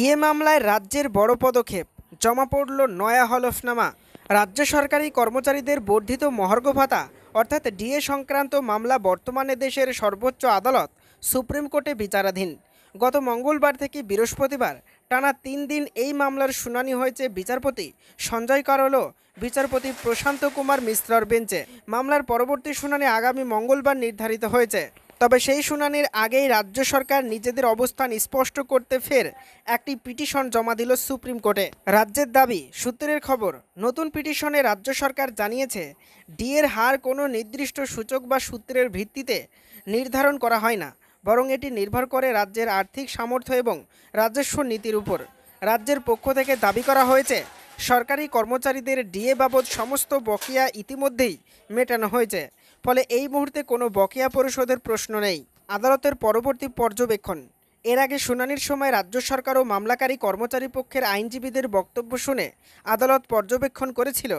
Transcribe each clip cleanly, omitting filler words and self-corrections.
DA মামলায় রাজ্যের বড় পদক্ষেপ, জমা পড়ল নয়া হলফনামা। রাজ্য সরকারি কর্মচারীদের বর্ধিত মহার্ঘ ভাতা অর্থাৎ ডিএ সংক্রান্ত মামলা বর্তমানে দেশের সর্বোচ্চ আদালত সুপ্রিম কোর্টে বিচারাধীন। গত মঙ্গলবার থেকে বৃহস্পতিবার টানা 3 দিন এই মামলার শুনানি হয়েছে বিচারপতি সঞ্জয় কারোল ও বিচারপতি প্রশান্ত কুমার মিশ্রর বেঞ্চে। মামলার পরবর্তী শুনানি আগামী মঙ্গলবার নির্ধারিত হয়েছে। তবে সেই শুনানির আগেই রাজ্য সরকার নিজেদের অবস্থান স্পষ্ট করতে ফের একটি পিটিশন জমা দিল সুপ্রিম কোর্টে। রাজ্যের দাবি, সূত্রের খবর, নতুন পিটিশনে রাজ্য সরকার জানিয়েছে ডিএর হার কোনো নির্দিষ্ট সূচক বা সূত্রের ভিত্তিতে নির্ধারণ করা হয় না, বরং এটি নির্ভর করে রাজ্যের আর্থিক সামর্থ্য এবং রাজস্ব নীতির উপর। রাজ্যের পক্ষ থেকে দাবি করা হয়েছে সরকারি কর্মচারীদের ডিএ বাবদ সমস্ত বকেয়া ইতিমধ্যেই মেটানো হয়েছে, ফলে এই মুহূর্তে কোনো বকেয়া পরিশোধের প্রশ্ন নেই। আদালতের পরবর্তী পর্যবেক্ষণ। এর আগে শুনানির সময় রাজ্য সরকার ও মামলাকারী কর্মচারী পক্ষের আইনজীবীদের বক্তব্য শুনে আদালত পর্যবেক্ষণ করেছিল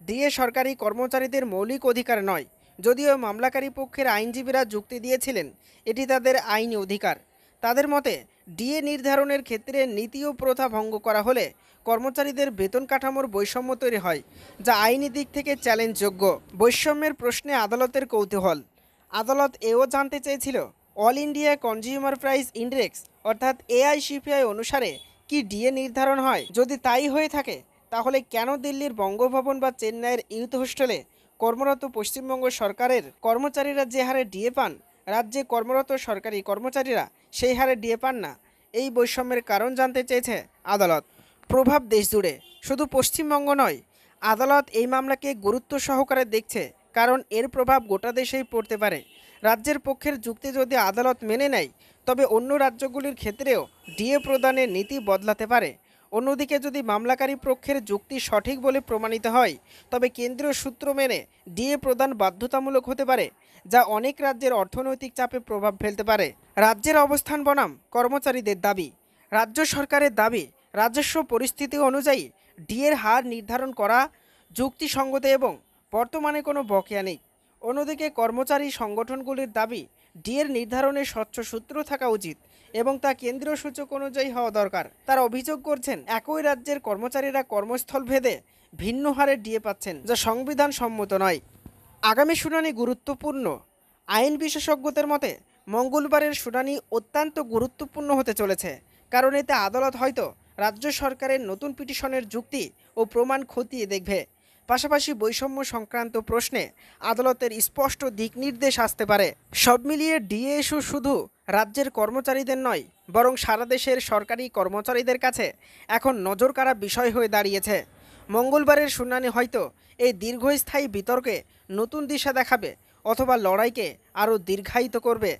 ডিএ সরকারি কর্মচারীদের মৌলিক অধিকার নয়, যদিও মামলাকারী পক্ষের আইনজীবীরা যুক্তি দিয়েছিলেন এটি তাদের আইনি অধিকার। তাদের মতে ডিএ নির্ধারণের ক্ষেত্রে নীতি ও প্রথা ভঙ্গ করা হলে কর্মচারীদের বেতন কাঠামোর বৈষম্য তৈরি হয়, যা আইনি দিক থেকে চ্যালেঞ্জযোগ্য। বৈষম্যের প্রশ্নে আদালতের কৌতূহল। আদালত এও জানতে চেয়েছিল all India consumer price index অর্থাৎ AICPI অনুসারে কি ডিএ নির্ধারণ হয়। যদি তাই হয়ে থাকে তাহলে কেন দিল্লির বঙ্গভবন বা চেন্নাইয়ের ইউথ হোস্টেলে কর্মরত পশ্চিমবঙ্গ সরকারের কর্মচারীরা যে হারে ডিএ পান, রাজ্যে কর্মরত সরকারি কর্মচারীরা সেই হারে ডিএ পান না? এই বৈষম্যের কারণ জানতে চেয়েছে আদালত। প্রভাব দেশজুড়ে, শুধু পশ্চিমবঙ্গ নয়। আদালত এই মামলাকে গুরুত্ব সহকারে দেখছে, কারণ এর প্রভাব গোটা দেশেই পড়তে পারে। রাজ্যের পক্ষের যুক্তি যদি আদালত মেনে নেয়, তবে অন্য রাজ্যগুলির ক্ষেত্রেও ডিএ প্রদানের নীতি বদলাতে পারে। অন্যদিকে যদি মামলাকারী পক্ষের যুক্তি সঠিক বলে প্রমাণিত হয়, তবে কেন্দ্রীয় সূত্র মেনে ডিএ প্রদান বাধ্যতামূলক হতে পারে, যা অনেক রাজ্যের অর্থনৈতিক চাপে প্রভাব ফেলতে পারে। রাজ্যের অবস্থান বনাম কর্মচারীদের দাবি। রাজ্য সরকারের দাবি, রাজস্ব পরিস্থিতি অনুযায়ী ডিএর হার নির্ধারণ করা যুক্তিসঙ্গত এবং বর্তমানে কোনো বকেয়া নেই। অন্যদিকে কর্মচারী সংগঠনগুলির দাবি, ডিএর নির্ধারণে স্বচ্ছ সূত্র থাকা উচিত এবং তা কেন্দ্রীয় সূচক অনুযায়ী হওয়া দরকার। তারা অভিযোগ করছেন একই রাজ্যের কর্মচারীরা কর্মস্থল ভেদে ভিন্ন হারে ডিএ পাচ্ছেন, যা সংবিধান সম্মত নয়। আগামী শুনানি গুরুত্বপূর্ণ। আইন বিশেষজ্ঞদের মতে মঙ্গলবারের শুনানি অত্যন্ত গুরুত্বপূর্ণ হতে চলেছে, কারণ এতে আদালত হয়তো রাজ্য সরকারের নতুন পিটিশনের যুক্তি ও প্রমাণ খতিয়ে দেখবে। পাশাপাশি বৈষম্য সংক্রান্ত প্রশ্নে আদালতের স্পষ্ট দিক নির্দেশ আসতে পারে। সব মিলিয়ে ডিএ ইস্যু শুধু রাজ্যের কর্মচারীদের নয়, বরং সারা দেশের সরকারি কর্মচারীদের কাছে এখন নজর কাড়া বিষয় হয়ে দাঁড়িয়েছে। মঙ্গলবারের শুনানি হয়তো এই দীর্ঘস্থায়ী বিতর্কে নতুন দিশা দেখাবে অথবা লড়াইকে আরও দীর্ঘায়িত করবে।